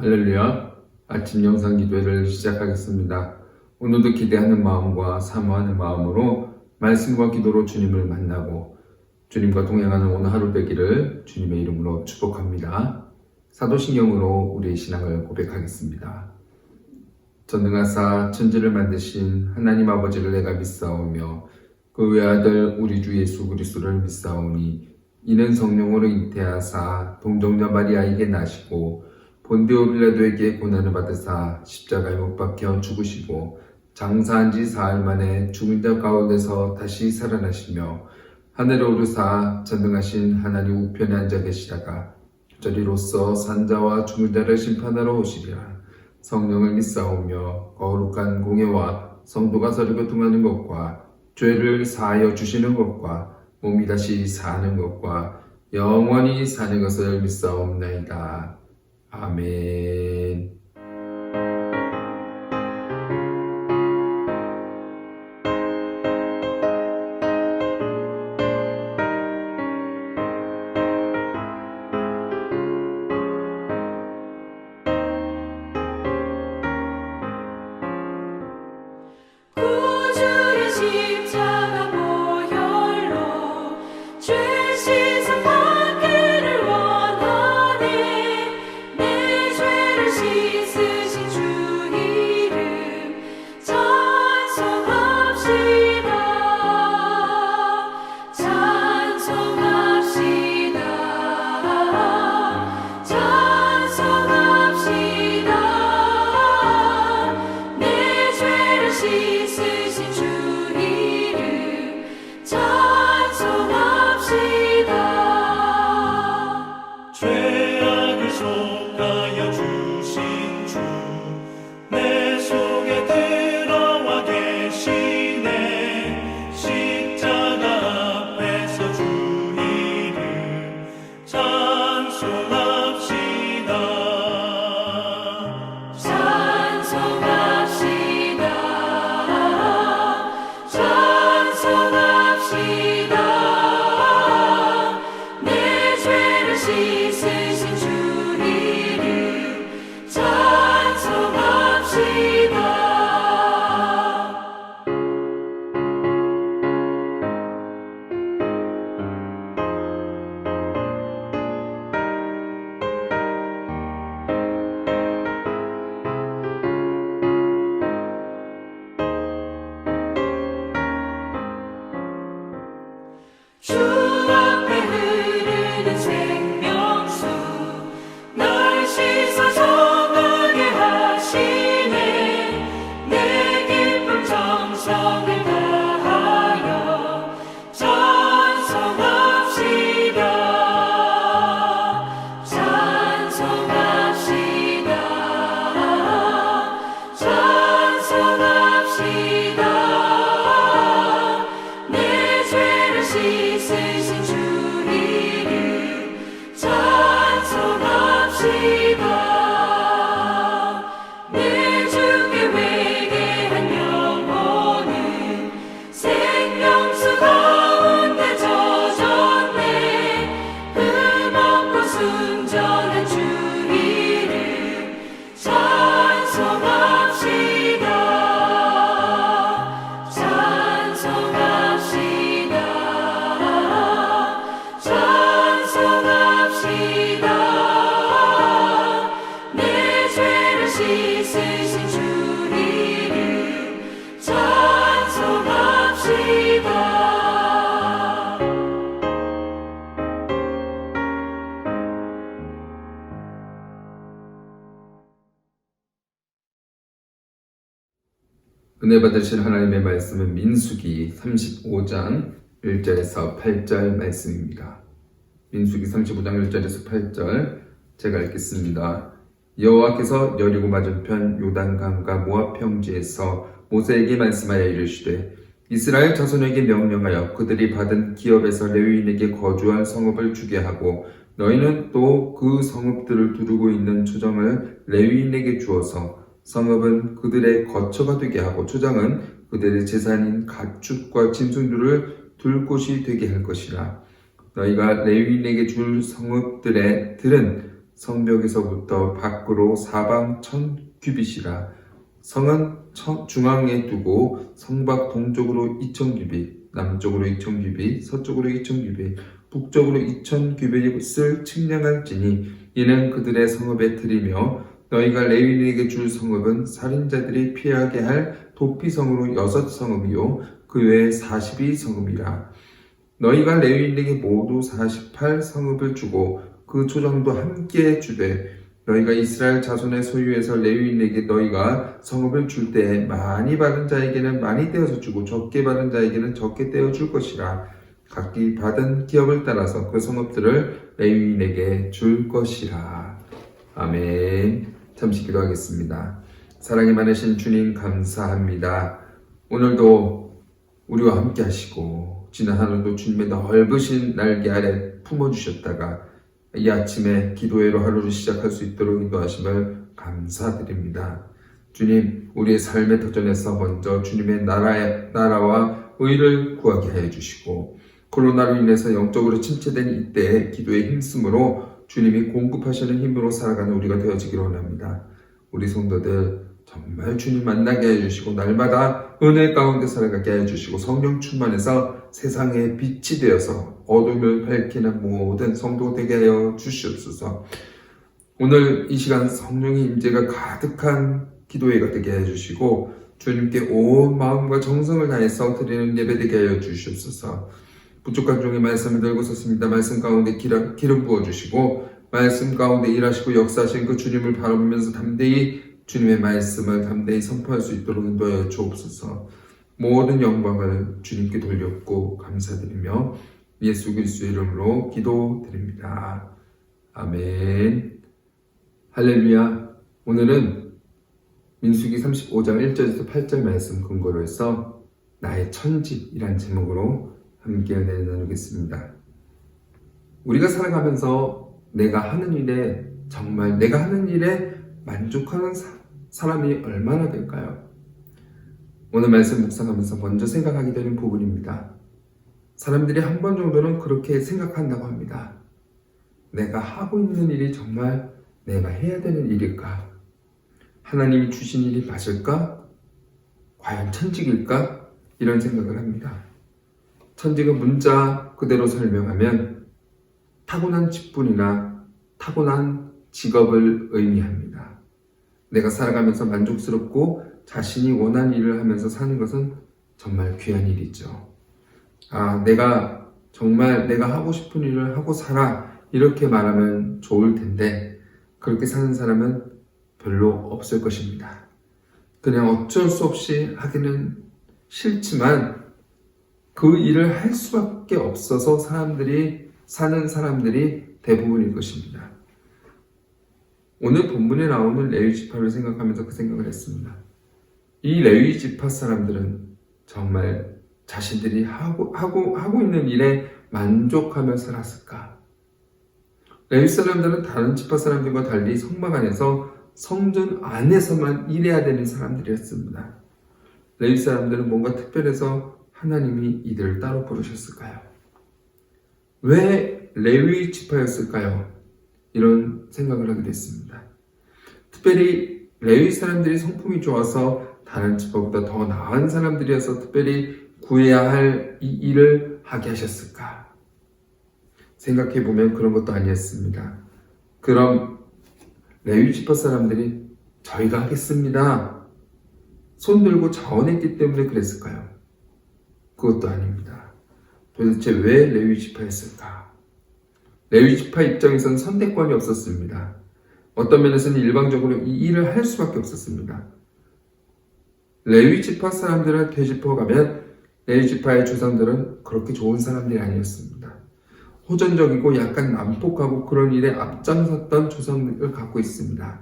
할렐루야. 아침 영상 기도회를 시작하겠습니다. 오늘도 기대하는 마음과 사모하는 마음으로 말씀과 기도로 주님을 만나고 주님과 동행하는 오늘 하루 되기를 주님의 이름으로 축복합니다. 사도신경으로 우리의 신앙을 고백하겠습니다. 전능하사 천지를 만드신 하나님 아버지를 내가 믿사오며 그 외아들 우리 주 예수 그리스도를 믿사오니 이는 성령으로 잉태하사 동정녀 마리아에게 나시고 본디오 빌라도에게 고난을 받으사 십자가에 못 박혀 죽으시고 장사한 지 사흘 만에 죽은 자 가운데서 다시 살아나시며 하늘에 오르사 전능하신 하나님 우편에 앉아 계시다가 저리로서 산자와 죽은 자를 심판하러 오시리라. 성령을 믿사오며 거룩한 공예와 성도가 서로 교통하는 것과 죄를 사하여 주시는 것과 몸이 다시 사는 것과 영원히 사는 것을 믿사옵나이다. 아멘. 구주의 십자가 보혈로 죄 씻음 받기를 원하네. 내 죄를 씻으신 주 이름 찬송합시다. 찬송합시다. 찬송합시다. 내 죄를 씻으신 주 이름 찬송합시다. 죄악을 속하여 주신 주 내 속에 들어와 계시네. 십자가 앞에서 주 이름 찬송합시다. 찬송합시다. 찬송합시다. 내 죄를 씻으신 주 이름 찬송합시다. 주 앞에 흐르는 생명수 날 씻어 정하게 하시네. 내 기쁨 정성을 다하여 찬송합시다. 찬송합시다. 찬송합시다. 내 죄를 씻으신 주 이름 찬송합시다. 내 주께 회개한 영혼은 생명수 가운데 젖었네. 흠없고 순전한 주 이름 찬송합시다. 찬송합시다. 찬송합시다. 내 죄를 씻으신 주 이름 찬송합시다. 은혜 받으실 하나님의 말씀은 민수기 35장 1절에서 8절 말씀입니다. 민수기 35장 1절에서 8절 제가 읽겠습니다. 여호와께서 여리고 맞은편 요단강과 모압 평지에서 모세에게 말씀하여 이르시되 이스라엘 자손에게 명령하여 그들이 받은 기업에서 레위인에게 거주할 성읍을 주게 하고 너희는 또 그 성읍들을 두르고 있는 초정을 레위인에게 주어서 성읍은 그들의 거처가 되게 하고 초장은 그들의 재산인 가축과 짐승들을 둘 곳이 되게 할 것이라. 너희가 레위인에게 줄 성읍들의 들은 성벽에서부터 밖으로 사방 1000규빗이라. 성은 중앙에 두고 성밖 동쪽으로 2000규빗, 남쪽으로 2000규빗, 서쪽으로 2000규빗, 북쪽으로 2000규빗을 측량할지니 이는 그들의 성읍의 틀이며 너희가 레위인에게 줄 성읍은 살인자들이 피하게 할 도피성으로 6성읍이요 그 외에 42성읍이라. 너희가 레위인에게 모두 48성읍을 주고 그 조정도 함께 주되 너희가 이스라엘 자손의 소유에서 레위인에게 너희가 성읍을 줄 때에 많이 받은 자에게는 많이 떼어서 주고 적게 받은 자에게는 적게 떼어 줄 것이라. 각기 받은 기업을 따라서 그 성읍들을 레위인에게 줄 것이라. 아멘. 잠시 기도하겠습니다. 사랑이 많으신 주님 감사합니다. 오늘도 우리와 함께 하시고 지난 하루도 주님의 넓으신 날개 아래 품어주셨다가 이 아침에 기도회로 하루를 시작할 수 있도록 인도하심을 감사드립니다. 주님, 우리의 삶의 터전에서 먼저 주님의 나라와 의를 구하게 하여 주시고 코로나로 인해서 영적으로 침체된 이때에 기도에 힘쓰므로 주님이 공급하시는 힘으로 살아가는 우리가 되어지기를 원합니다. 우리 성도들 정말 주님 만나게 하여 주시고 날마다 은혜 가운데 살아가게 하여 주시고 성령 충만해서 세상의 빛이 되어서 어둠을 밝히는 모든 성도 되게 하여 주시옵소서. 오늘 이 시간 성령의 임재가 가득한 기도회가 되게 하여 주시고 주님께 온 마음과 정성을 다해서 드리는 예배 되게 하여 주시옵소서. 부족한 종의 말씀을 들고 섰습니다. 말씀 가운데 기름 부어주시고 말씀 가운데 일하시고 역사하신 그 주님을 바라보면서 담대히 주님의 말씀을 담대히 선포할 수 있도록 인도하여 주옵소서. 모든 영광을 주님께 돌렸고 감사드리며 예수 그리스도의 이름으로 기도드립니다. 아멘. 할렐루야. 오늘은 민수기 35장 1절에서 8절 말씀 근거로 해서 나의 천직이란 제목으로 함께 은혜를 나누겠습니다. 우리가 살아가면서 내가 하는 일에 만족하는 사람이 얼마나 될까요? 오늘 말씀 묵상하면서 먼저 생각하게 되는 부분입니다. 사람들이 한 번 정도는 그렇게 생각한다고 합니다. 내가 하고 있는 일이 정말 내가 해야 되는 일일까? 하나님이 주신 일이 맞을까? 과연 천직일까? 이런 생각을 합니다. 천직은 문자 그대로 설명하면 타고난 직분이나 타고난 직업을 의미합니다. 내가 살아가면서 만족스럽고 자신이 원하는 일을 하면서 사는 것은 정말 귀한 일이죠. 내가 정말 내가 하고 싶은 일을 하고 살아 이렇게 말하면 좋을 텐데 그렇게 사는 사람은 별로 없을 것입니다. 그냥 어쩔 수 없이 하기는 싫지만 그 일을 할 수밖에 없어서 사는 사람들이 대부분일 것입니다. 오늘 본문에 나오는 레위 지파를 생각하면서 그 생각을 했습니다. 이 레위 지파 사람들은 정말 자신들이 하고 있는 일에 만족하며 살았을까? 레위 사람들은 다른 지파 사람들과 달리 성막 안에서 성전 안에서만 일해야 되는 사람들이었습니다. 레위 사람들은 뭔가 특별해서 하나님이 이들을 따로 부르셨을까요? 왜 레위 지파였을까요? 이런 생각을 하게 됐습니다. 특별히 레위 사람들이 성품이 좋아서 다른 지파보다 더 나은 사람들이어서 특별히 구해야 할 이 일을 하게 하셨을까? 생각해보면 그런 것도 아니었습니다. 그럼 레위 지파 사람들이 저희가 하겠습니다. 손 들고 자원했기 때문에 그랬을까요? 그것도 아닙니다. 도대체 왜 레위 지파였을까? 레위 지파 입장에서는 선택권이 없었습니다. 어떤 면에서는 일방적으로 이 일을 할 수밖에 없었습니다. 레위 지파 사람들을 되짚어 가면 레위 지파의 조상들은 그렇게 좋은 사람들이 아니었습니다. 호전적이고 약간 난폭하고 그런 일에 앞장섰던 조상을 갖고 있습니다.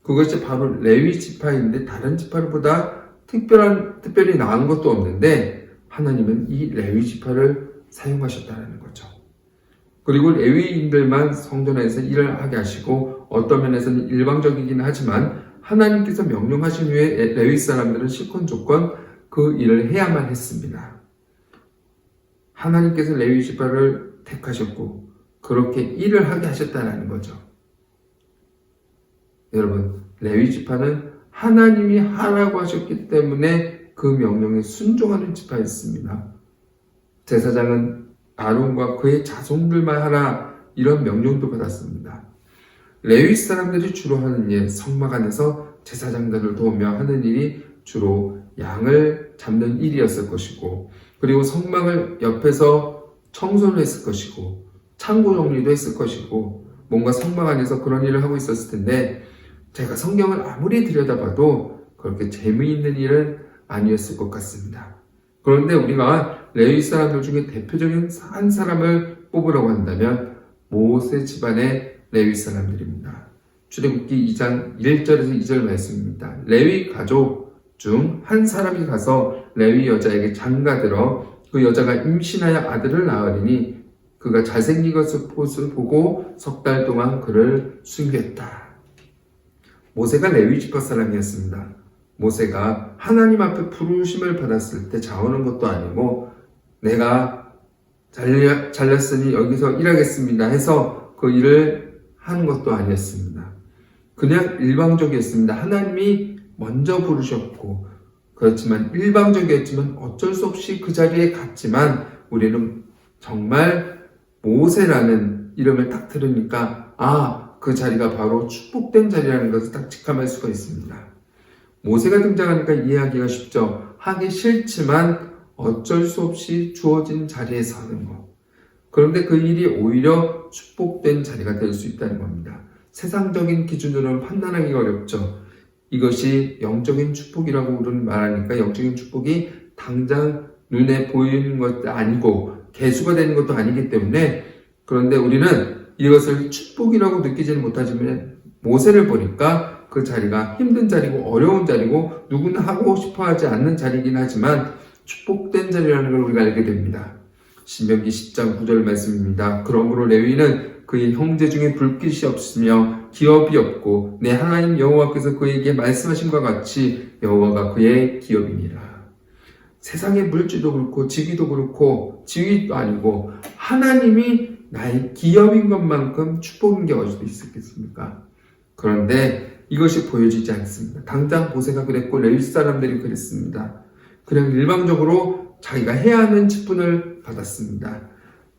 그것이 바로 레위 지파인데 다른 지파보다 특별히 나은 것도 없는데 하나님은 이 레위 지파를 사용하셨다는 거죠. 그리고 레위인들만 성전에서 일을 하게 하시고 어떤 면에서는 일방적이긴 하지만 하나님께서 명령하신 후에 레위 사람들은 실권조건 그 일을 해야만 했습니다. 하나님께서 레위 지파를 택하셨고 그렇게 일을 하게 하셨다는 거죠. 여러분, 레위 지파는 하나님이 하라고 하셨기 때문에 그 명령에 순종하는 지파였습니다. 제사장은 아론과 그의 자손들만 하라, 이런 명령도 받았습니다. 레위 사람들이 주로 하는 일, 성막 안에서 제사장들을 도우며 하는 일이 주로 양을 잡는 일이었을 것이고, 그리고 성막을 옆에서 청소를 했을 것이고, 창고 정리도 했을 것이고, 뭔가 성막 안에서 그런 일을 하고 있었을 텐데, 제가 성경을 아무리 들여다봐도 그렇게 재미있는 일은 아니었을 것 같습니다. 그런데 우리가 레위 사람들 중에 대표적인 한 사람을 뽑으라고 한다면 모세 집안의 레위 사람들입니다. 출애굽기 2장 1절에서 2절 말씀입니다. 레위 가족 중 한 사람이 가서 레위 여자에게 장가들어 그 여자가 임신하여 아들을 낳으리니 그가 잘생긴 것을 보고 3달 동안 그를 숨겼다. 모세가 레위 지파 사람이었습니다. 모세가 하나님 앞에 부르심을 받았을 때 자원한 것도 아니고 내가 잘렸으니 여기서 일하겠습니다 해서 그 일을 하는 것도 아니었습니다. 그냥 일방적이었습니다. 하나님이 먼저 부르셨고, 그렇지만 일방적이었지만 어쩔 수 없이 그 자리에 갔지만 우리는 정말 모세라는 이름을 딱 들으니까 그 자리가 바로 축복된 자리라는 것을 딱 직감할 수가 있습니다. 모세가 등장하니까 이해하기가 쉽죠. 하기 싫지만 어쩔 수 없이 주어진 자리에 서는 것. 그런데 그 일이 오히려 축복된 자리가 될 수 있다는 겁니다. 세상적인 기준으로는 판단하기가 어렵죠. 이것이 영적인 축복이라고 우리는 말하니까 영적인 축복이 당장 눈에 보이는 것도 아니고 개수가 되는 것도 아니기 때문에, 그런데 우리는 이것을 축복이라고 느끼지는 못하지만 모세를 보니까 그 자리가 힘든 자리고 어려운 자리고 누구나 하고 싶어 하지 않는 자리이긴 하지만 축복된 자리라는 걸 우리가 알게 됩니다. 신명기 10장 9절 말씀입니다. 그러므로 레위는 그의 형제 중에 불빛이 없으며 기업이 없고 내 하나님 여호와께서 그에게 말씀하신 것 같이 여호와가 그의 기업이니라. 세상의 물질도 그렇고 지위도 그렇고 지위도 아니고 하나님이 나의 기업인 것만큼 축복인 게 어디서 있었겠습니까? 그런데 이것이 보여지지 않습니다. 당장 모세가 그랬고 레위 사람들이 그랬습니다. 그냥 일방적으로 자기가 해야 하는 직분을 받았습니다.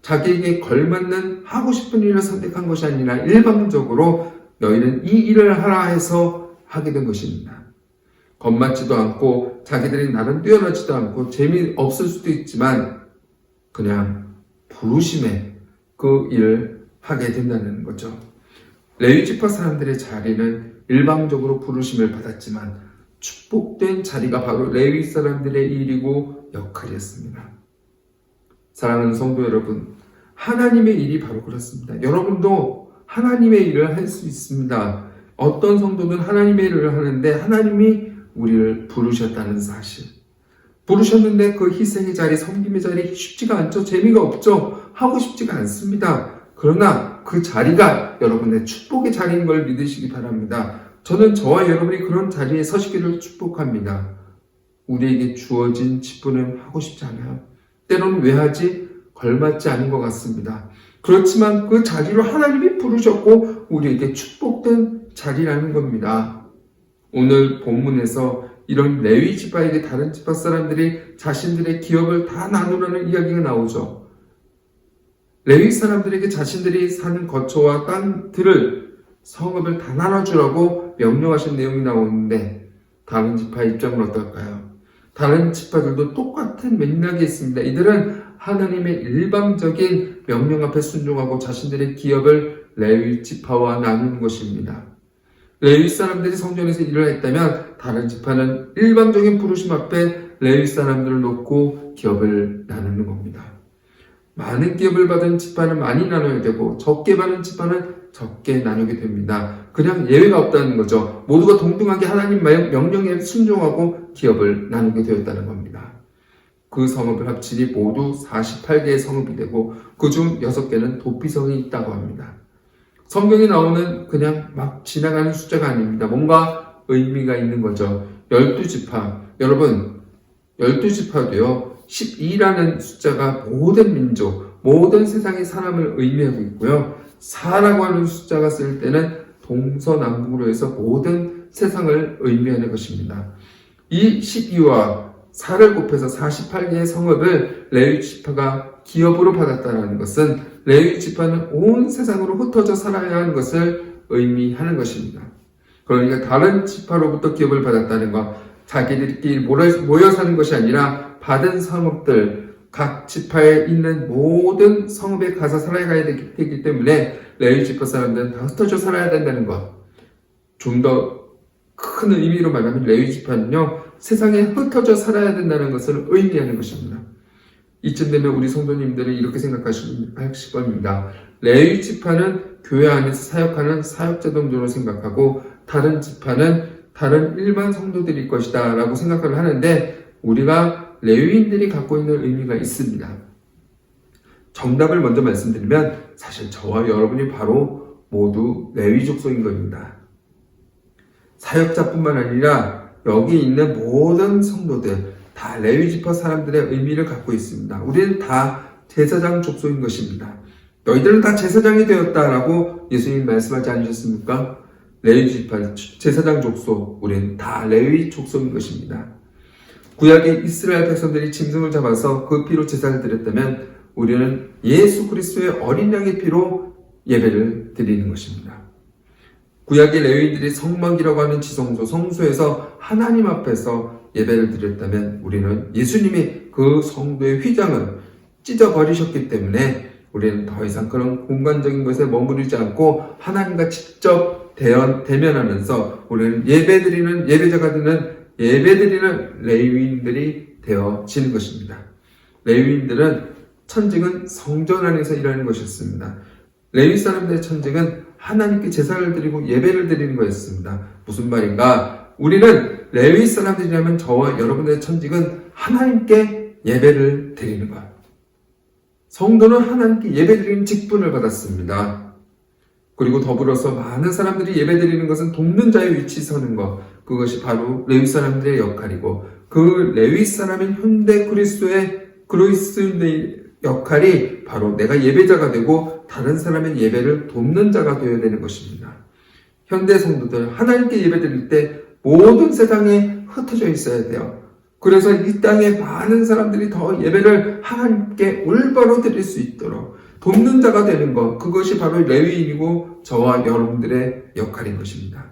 자기에게 걸맞는 하고 싶은 일을 선택한 것이 아니라 일방적으로 너희는 이 일을 하라 해서 하게 된 것입니다. 겁맞지도 않고 자기들이 나름 뛰어나지도 않고 재미없을 수도 있지만 그냥 부르심에 그 일을 하게 된다는 거죠. 레위 지파 사람들의 자리는 일방적으로 부르심을 받았지만 축복된 자리가 바로 레위 사람들의 일이고 역할이었습니다. 사랑하는 성도 여러분, 하나님의 일이 바로 그렇습니다. 여러분도 하나님의 일을 할 수 있습니다. 어떤 성도는 하나님의 일을 하는데 하나님이 우리를 부르셨다는 사실. 부르셨는데 그 희생의 자리, 섬김의 자리 쉽지가 않죠. 재미가 없죠. 하고 싶지가 않습니다. 그러나 그 자리가 여러분의 축복의 자리인 걸 믿으시기 바랍니다. 저는 저와 여러분이 그런 자리에 서시기를 축복합니다. 우리에게 주어진 직분은 하고 싶지 않아요. 때로는 왜 하지? 걸맞지 않은 것 같습니다. 그렇지만 그 자리로 하나님이 부르셨고 우리에게 축복된 자리라는 겁니다. 오늘 본문에서 이런 레위 지파에게 다른 지파 사람들이 자신들의 기업을 다 나누라는 이야기가 나오죠. 레위 사람들에게 자신들이 사는 거처와 땅들을 성읍을 다 나눠주라고 명령하신 내용이 나오는데 다른 지파 입장은 어떨까요? 다른 지파들도 똑같은 맥락이 있습니다. 이들은 하나님의 일방적인 명령 앞에 순종하고 자신들의 기업을 레위 지파와 나누는 것입니다. 레위 사람들이 성전에서 일을 했다면 다른 지파는 일방적인 부르심 앞에 레위 사람들을 놓고 기업을 나누는 겁니다. 많은 기업을 받은 지파는 많이 나눠야 되고 적게 받은 지파는 적게 나누게 됩니다. 그냥 예외가 없다는 거죠. 모두가 동등하게 하나님 명령에 순종하고 기업을 나누게 되었다는 겁니다. 그 성읍을 합치니 모두 48개의 성읍이 되고 그중 6개는 도피성이 있다고 합니다. 성경에 나오는 그냥 막 지나가는 숫자가 아닙니다. 뭔가 의미가 있는 거죠. 12지파. 여러분, 12지파도요. 12라는 숫자가 모든 민족, 모든 세상의 사람을 의미하고 있고요. 4라고 하는 숫자가 쓸 때는 동서남북으로 해서 모든 세상을 의미하는 것입니다. 이 12와 4를 곱해서 48개의 성읍을 레위 지파가 기업으로 받았다는 것은 레위 지파는 온 세상으로 흩어져 살아야 하는 것을 의미하는 것입니다. 그러니까 다른 지파로부터 기업을 받았다는 것, 자기들끼리 모여 사는 것이 아니라 받은 성읍들, 각 지파에 있는 모든 성읍에 가서 살아가야 되기 때문에 레위 지파 사람들은 다 흩어져 살아야 된다는 것. 좀 더 큰 의미로 말하면 레위 지파는요, 세상에 흩어져 살아야 된다는 것을 의미하는 것입니다. 이쯤 되면 우리 성도님들은 이렇게 생각하실 겁니다. 레위 지파는 교회 안에서 사역하는 사역자 정도로 생각하고 다른 지파는 다른 일반 성도들일 것이다 라고 생각을 하는데 우리가 레위인들이 갖고 있는 의미가 있습니다. 정답을 먼저 말씀드리면 사실 저와 여러분이 바로 모두 레위 족속인 겁니다. 사역자뿐만 아니라 여기 있는 모든 성도들 다 레위 지파 사람들의 의미를 갖고 있습니다. 우리는 다 제사장 족속인 것입니다. 너희들은 다 제사장이 되었다라고 예수님이 말씀하지 않으셨습니까? 레위 지파 제사장 족속, 우리는 다 레위 족속인 것입니다. 구약의 이스라엘 백성들이 짐승을 잡아서 그 피로 제사를 드렸다면 우리는 예수 그리스도의 어린 양의 피로 예배를 드리는 것입니다. 구약의 레위인들이 성막이라고 하는 지성소, 성소에서 하나님 앞에서 예배를 드렸다면 우리는 예수님이 그 성도의 휘장을 찢어버리셨기 때문에 우리는 더 이상 그런 공간적인 것에 머무르지 않고 하나님과 직접 대면하면서 우리는 예배드리는 예배자가 되는 예배드리는 레위인들이 되어지는 것입니다. 레위인들은 천직은 성전 안에서 일하는 것이었습니다. 레위 사람들의 천직은 하나님께 제사를 드리고 예배를 드리는 거였습니다. 무슨 말인가? 우리는 레위 사람들이라면 저와 여러분의 천직은 하나님께 예배를 드리는 것. 성도는 하나님께 예배드리는 직분을 받았습니다. 그리고 더불어서 많은 사람들이 예배드리는 것은 돕는 자의 위치 서는 것, 그것이 바로 레위 사람들의 역할이고 그 레위 사람인 현대 그리스도인의 역할이 바로 내가 예배자가 되고 다른 사람의 예배를 돕는 자가 되어야 되는 것입니다. 현대 성도들 하나님께 예배드릴 때 모든 세상에 흩어져 있어야 돼요. 그래서 이 땅에 많은 사람들이 더 예배를 하나님께 올바로 드릴 수 있도록 돕는 자가 되는 것, 그것이 바로 레위인이고 저와 여러분들의 역할인 것입니다.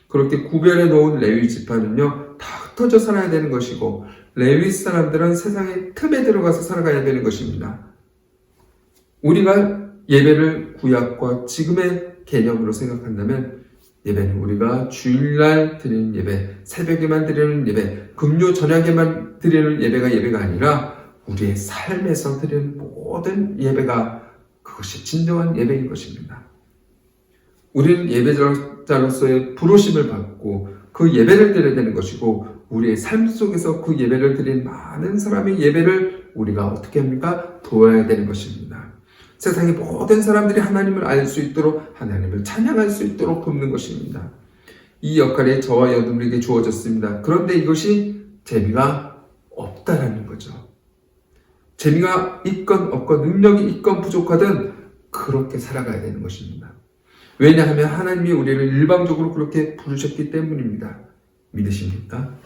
그렇게 구별해 놓은 레위 지파는요, 다 흩어져 살아야 되는 것이고 레위 사람들은 세상의 틈에 들어가서 살아가야 되는 것입니다. 우리가 예배를 구약과 지금의 개념으로 생각한다면 예배는 우리가 주일날 드리는 예배, 새벽에만 드리는 예배, 금요 저녁에만 드리는 예배가 아니라 우리의 삶에서 드리는 모든 예배가 그것이 진정한 예배인 것입니다. 우리는 예배자로서의 부르심을 받고 그 예배를 드려야 되는 것이고 우리의 삶 속에서 그 예배를 드린 많은 사람의 예배를 우리가 어떻게 합니까? 도와야 되는 것입니다. 세상의 모든 사람들이 하나님을 알 수 있도록 하나님을 찬양할 수 있도록 돕는 것입니다. 이 역할이 저와 여러분에게 주어졌습니다. 그런데 이것이 재미가 없다라는 거죠. 재미가 있건 없건 능력이 있건 부족하든 그렇게 살아가야 되는 것입니다. 왜냐하면 하나님이 우리를 일방적으로 그렇게 부르셨기 때문입니다. 믿으십니까?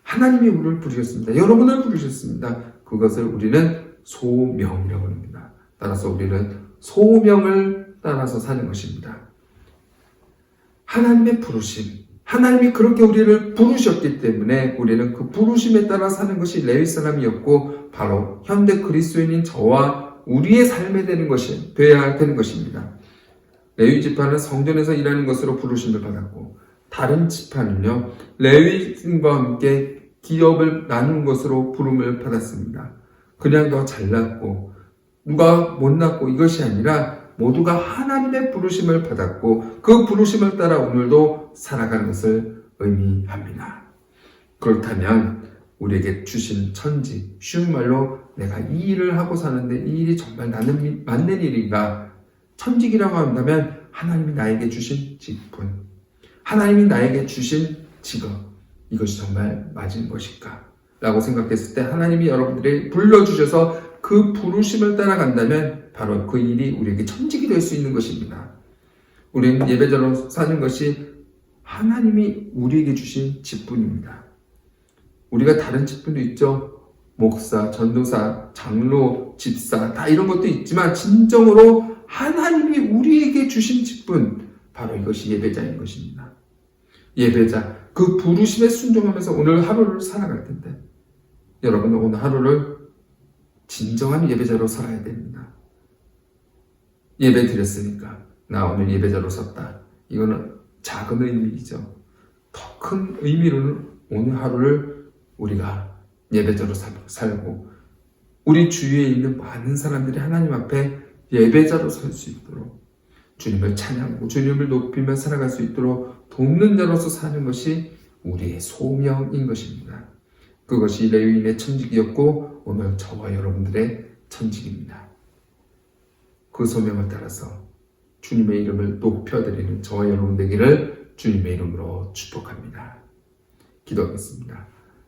하나님이 우리를 부르셨습니다. 여러분을 부르셨습니다. 그것을 우리는 소명이라고 합니다. 따라서 우리는 소명을 따라서 사는 것입니다. 하나님의 부르심, 하나님이 그렇게 우리를 부르셨기 때문에 우리는 그 부르심에 따라 사는 것이 레위 사람이었고 바로 현대 그리스도인인 저와 우리의 삶에 되어야 되는 것입니다. 레위 지파는 성전에서 일하는 것으로 부르심을 받았고 다른 지파는요 레위인과 함께 기업을 나눈 것으로 부름을 받았습니다. 그냥 더 잘났고 누가 못났고 이것이 아니라 모두가 하나님의 부르심을 받았고 그 부르심을 따라 오늘도 살아가는 것을 의미합니다. 그렇다면 우리에게 주신 천직, 쉬운 말로 내가 이 일을 하고 사는데 이 일이 정말 나는 맞는 일인가? 천직이라고 한다면 하나님이 나에게 주신 직분, 하나님이 나에게 주신 직업, 이것이 정말 맞은 것일까? 라고 생각했을 때 하나님이 여러분들을 불러주셔서 그 부르심을 따라간다면 바로 그 일이 우리에게 천직이 될 수 있는 것입니다. 우리는 예배자로 사는 것이 하나님이 우리에게 주신 직분입니다. 우리가 다른 직분도 있죠. 목사, 전도사, 장로, 집사 다 이런 것도 있지만 진정으로 하나님이 우리에게 주신 직분, 바로 이것이 예배자인 것입니다. 예배자, 그 부르심에 순종하면서 오늘 하루를 살아갈 텐데 여러분은 오늘 하루를 진정한 예배자로 살아야 됩니다. 예배 드렸으니까 나 오늘 예배자로 섰다. 이거는 작은 의미이죠. 더 큰 의미로는 오늘 하루를 우리가 예배자로 살고 우리 주위에 있는 많은 사람들이 하나님 앞에 예배자로 설 수 있도록 주님을 찬양하고 주님을 높이며 살아갈 수 있도록 돕는 자로서 사는 것이 우리의 소명인 것입니다. 그것이 레위인의 천직이었고 오늘 저와 여러분들의 천직입니다. 그 소명을 따라서 주님의 이름을 높여드리는 저와 여러분 되기를 주님의 이름으로 축복합니다. 기도하겠습니다.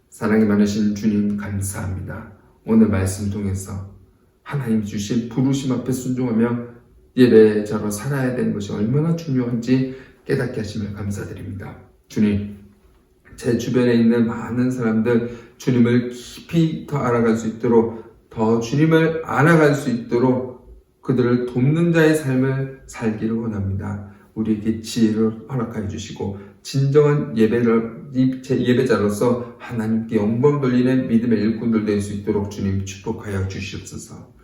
사랑이 많으신 주님 감사합니다. 오늘 말씀 통해서 하나님 주신 부르심 앞에 순종하며 예배자로 살아야 되는 것이 얼마나 중요한지 깨닫게 하시며 감사드립니다. 주님, 제 주변에 있는 많은 사람들 주님을 깊이 더 알아갈 수 있도록 더 주님을 알아갈 수 있도록 그들을 돕는 자의 삶을 살기를 원합니다. 우리에게 지혜를 허락하여 주시고 진정한 예배자로서 하나님께 영광 돌리는 믿음의 일꾼들 될 수 있도록 주님 축복하여 주시옵소서.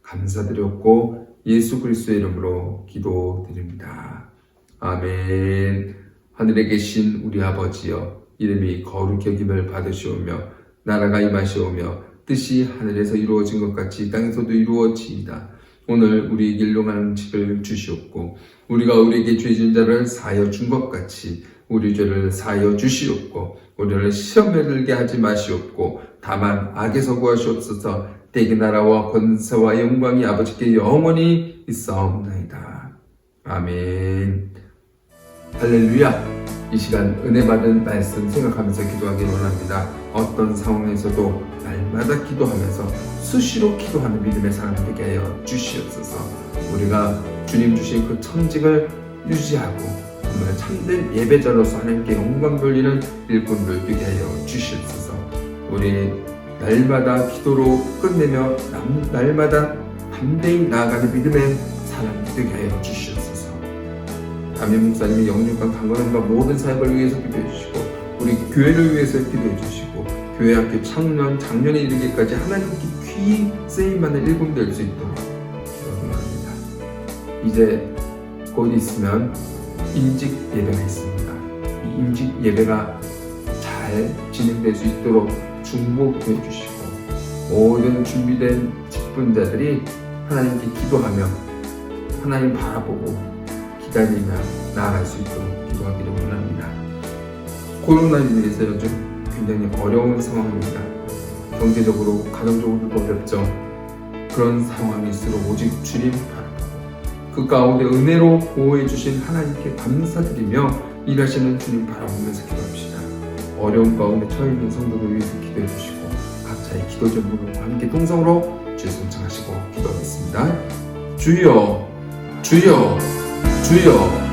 감사드렸고 예수 그리스도의 이름으로 기도드립니다. 아멘. 하늘에 계신 우리 아버지여, 이름이 거룩히 여김을 받으시오며 나라가 임하시오며 뜻이 하늘에서 이루어진 것 같이 땅에서도 이루어지이다. 오늘 우리에게 일용하는 음식을 주시옵고 우리가 우리에게 죄 지은 자를 사하여 준 것 같이 우리 죄를 사하여 주시옵고 우리를 시험에 들게 하지 마시옵고 다만 악에서 구하시옵소서. 대개 나라와 권세와 영광이 아버지께 영원히 있사옵나이다. 아멘. 할렐루야. 이 시간 은혜 받은 말씀 생각하면서 기도하기 원합니다. 어떤 상황에서도 날마다 기도하면서 수시로 기도하는 믿음의 사람 되게 하여 주시옵소서. 우리가 주님 주신 그 천직을 유지하고 정말 참된 예배자로서 하나님께 영광 돌리는 일꾼들 되게 하여 주시옵소서. 우리 날마다 기도로 끝내며 날마다 담대히 나아가는 믿음의 사람 되게 하여 주시옵소서. 담임 목사님이 영육과 강건함과 모든 사역을 위해서 기도해 주시고 우리 교회를 위해서 기도해 주시고 교회 학교 창년, 작년에 이르기까지 하나님께 귀히 쓰임받는 일꾼 될 수 있도록 기도합니다. 이제 곧 있으면 임직 예배가 있습니다. 이 임직 예배가 잘 진행될 수 있도록 중보해 주시고 모든 준비된 직분자들이 하나님께 기도하며 하나님 바라보고 기다리며 나아갈 수 있도록 기도하기를 원합니다. 코로나로 인해서 요즘 굉장히 어려운 상황입니다. 경제적으로, 가정적으로도 어렵죠. 그런 상황일수록 오직 주님 바라보고 그 가운데 은혜로 보호해 주신 하나님께 감사드리며 일하시는 주님 바라보면서 기도합시다. 어려운 가운데 처해 있는 성도를 위해서 기도해 주시고 각자의 기도 제목으로 함께 통성으로 주의 송창하시고 기도하겠습니다. 주여, 주여, 주여.